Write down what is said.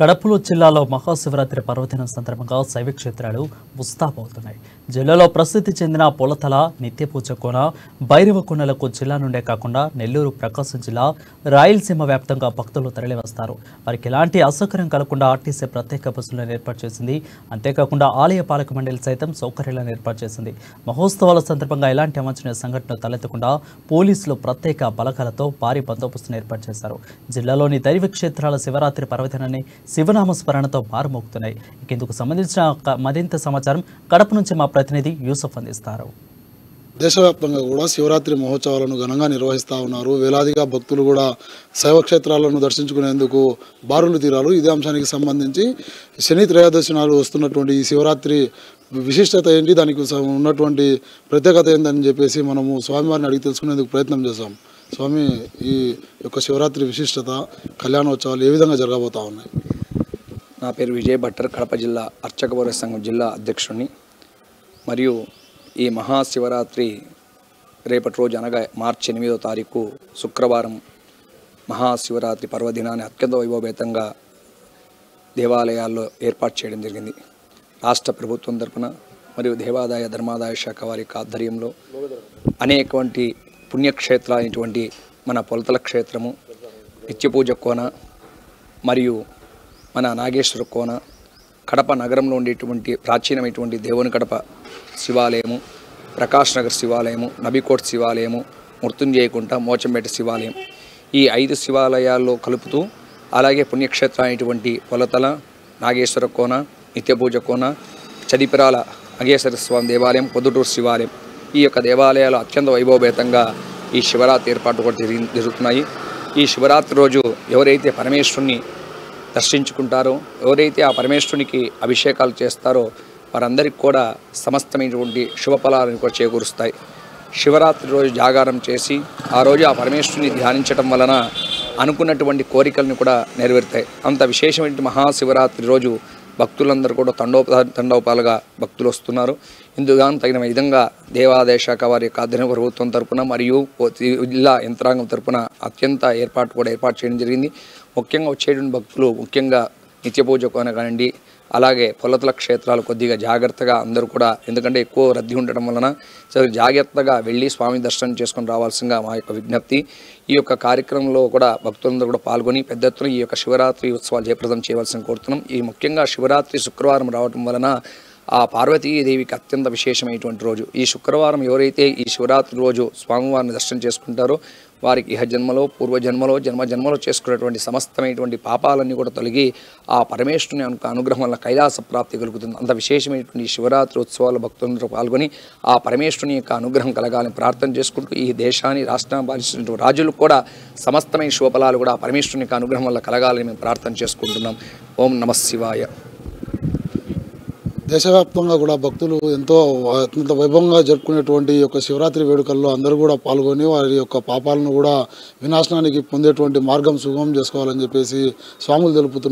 కడపలో జిల్లాలో మహాశివరాత్రి పర్వదినం సందర్భంగా శైవ క్షేత్రాలు ముస్తాబవుతున్నాయి. జిల్లాలో ప్రసిద్ధి చెందిన పొలతల, నిత్యపూజ కోన, భైరవ కోనలకు జిల్లా నుండే కాకుండా నెల్లూరు, ప్రకాశం జిల్లా, రాయలసీమ వ్యాప్తంగా భక్తులు తరలివస్తారు. వారికి ఎలాంటి అసౌకర్యం కలగకుండా ఆర్టీసీ ప్రత్యేక బస్సులను ఏర్పాటు చేసింది. అంతేకాకుండా ఆలయ పాలక మండలి సైతం సౌకర్యాలను ఏర్పాటు చేసింది. మహోత్సవాల సందర్భంగా ఎలాంటి అవాంఛనీయ సంఘటనలు తలెత్తకుండా పోలీసులు ప్రత్యేక బలగాలతో భారీ బందోబస్తును ఏర్పాటు చేశారు. జిల్లాలోని దైవ క్షేత్రాల శివరాత్రి పర్వదినాన్ని శివనామ స్మరణతో మారుమోగుతున్నాయి. ఇందుకు సంబంధించిన మరింత సమాచారం కడప నుంచి మా ప్రతినిధి యూసఫ్ అందిస్తారు. దేశవ్యాప్తంగా కూడా శివరాత్రి మహోత్సవాలను ఘనంగా నిర్వహిస్తూ ఉన్నారు. వేలాదిగా భక్తులు కూడా శైవ క్షేత్రాలను దర్శించుకునేందుకు బారులు తీరారు. ఇదే అంశానికి సంబంధించి శని త్రయోదశి నాడు వస్తున్నటువంటి ఈ శివరాత్రి విశిష్టత ఏంటి, దానికి ఉన్నటువంటి ప్రత్యేకత ఏంటని చెప్పేసి మనము స్వామివారిని అడిగి తెలుసుకునేందుకు ప్రయత్నం చేశాం. స్వామి, ఈ యొక్క శివరాత్రి విశిష్టత, కళ్యాణోత్సవాలు ఏ విధంగా జరగబోతా ఉన్నాయి? నా పేరు విజయ్ భట్టర్, కడప జిల్లా అర్చక పౌర సంఘం జిల్లా అధ్యక్షుడిని. మరియు ఈ మహాశివరాత్రి రేపటి రోజు అనగా మార్చి 8వ తారీఖు శుక్రవారం మహాశివరాత్రి పర్వదినాన్ని అత్యంత వైభవపేతంగా దేవాలయాల్లో ఏర్పాటు చేయడం జరిగింది. రాష్ట్ర ప్రభుత్వం తరపున మరియు దేవాదాయ ధర్మాదాయ శాఖ వారి ఆధ్వర్యంలో అనేకవంటి పుణ్యక్షేత్రాలైనటువంటి మన పొలతల క్షేత్రము, నిత్యపూజ కోన మరియు మన నాగేశ్వర కోన, కడప నగరంలో ఉండేటువంటి ప్రాచీనమైనటువంటి దేవుని కడప శివాలయము, ప్రకాష్ నగర్ శివాలయము, నబికోట్ శివాలయము, మృత్యుంజయకుంట, మోచంపేట శివాలయం, ఈ 5 శివాలయాల్లో కలుపుతూ అలాగే పుణ్యక్షేత్రమైనటువంటి పొలతల, నాగేశ్వర కోన, నిత్యపూజ కోన, చదిపిరాల నాగేశ్వర స్వామి దేవాలయం, పొద్దుటూరు శివాలయం, ఈ యొక్క దేవాలయాలు అత్యంత వైభవపేతంగా ఈ శివరాత్రి ఏర్పాటు కూడా జరుగుతున్నాయి. ఈ శివరాత్రి రోజు ఎవరైతే పరమేశ్వరుని దర్శించుకుంటారో, ఎవరైతే ఆ పరమేశ్వరునికి అభిషేకాలు చేస్తారో వారందరికీ కూడా సమస్తమైనటువంటి శుభఫలాలను కూడా చేకూరుస్తాయి. శివరాత్రి రోజు జాగారం చేసి ఆ రోజు ఆ పరమేశ్వరుని ధ్యానించడం వలన అనుకున్నటువంటి కోరికలను కూడా నెరవేరుతాయి. అంత విశేషమైన మహాశివరాత్రి రోజు భక్తులందరూ కూడా తండోపాలుగా భక్తులు వస్తున్నారు. ఇందుకు తగిన విధంగా దేవాదాయ శాఖ వారి యొక్క ఆధ్వర్యం ప్రభుత్వం తరపున మరియు జిల్లా యంత్రాంగం తరపున అత్యంత ఏర్పాటు చేయడం జరిగింది. ముఖ్యంగా వచ్చేటువంటి భక్తులు ముఖ్యంగా నిత్యపూజ కోన కానివ్వండి, అలాగే పొలతల క్షేత్రాలు కొద్దిగా జాగ్రత్తగా అందరూ కూడా, ఎందుకంటే ఎక్కువ రద్దీ ఉండటం వలన జాగ్రత్తగా వెళ్ళి స్వామి దర్శనం చేసుకొని రావాల్సిందిగా మా యొక్క విజ్ఞప్తి. ఈ యొక్క కార్యక్రమంలో కూడా భక్తులందరూ కూడా పాల్గొని పెద్ద ఎత్తున ఈ యొక్క శివరాత్రి ఉత్సవాలు జయప్రదం చేయవలసిన కోరుతున్నాం. ఈ ముఖ్యంగా శివరాత్రి శుక్రవారం రావటం వలన ఆ పార్వతీదేవికి అత్యంత విశేషమైనటువంటి రోజు. ఈ శుక్రవారం ఎవరైతే ఈ శివరాత్రి రోజు స్వామివారిని దర్శనం చేసుకుంటారో వారికి ఇహ జన్మలో, పూర్వజన్మలో, జన్మలో చేసుకున్నటువంటి సమస్తమైనటువంటి పాపాలన్నీ కూడా తొలగి ఆ పరమేశ్వరుని అనుగ్రహం వల్ల కైలాస ప్రాప్తి కలుగుతుంది. అంత విశేషమైనటువంటి శివరాత్రి ఉత్సవాల భక్తులందరూ పాల్గొని ఆ పరమేశ్వరుని యొక్క అనుగ్రహం కలగాలని ప్రార్థన చేసుకుంటూ ఈ దేశాన్ని, రాష్ట్రాన్ని పాలిస్తున్నటువంటి రాజులకు కూడా సమస్తమైన శుభఫలాలు కూడా ఆ పరమేశ్వరుని యొక్క అనుగ్రహం వల్ల కలగాలని మేము ప్రార్థన చేసుకుంటున్నాం. ఓం నమః శివాయ. దేశవ్యాప్తంగా కూడా భక్తులు ఎంతో అత్యంత వైభవంగా జరుపుకునేటువంటి ఈ యొక్క శివరాత్రి వేడుకల్లో అందరూ కూడా పాల్గొని వారి యొక్క పాపాలను కూడా వినాశనానికి పొందేటువంటి మార్గం సుగమం చేసుకోవాలని చెప్పేసి స్వాములు తెలుపుతున్నారు.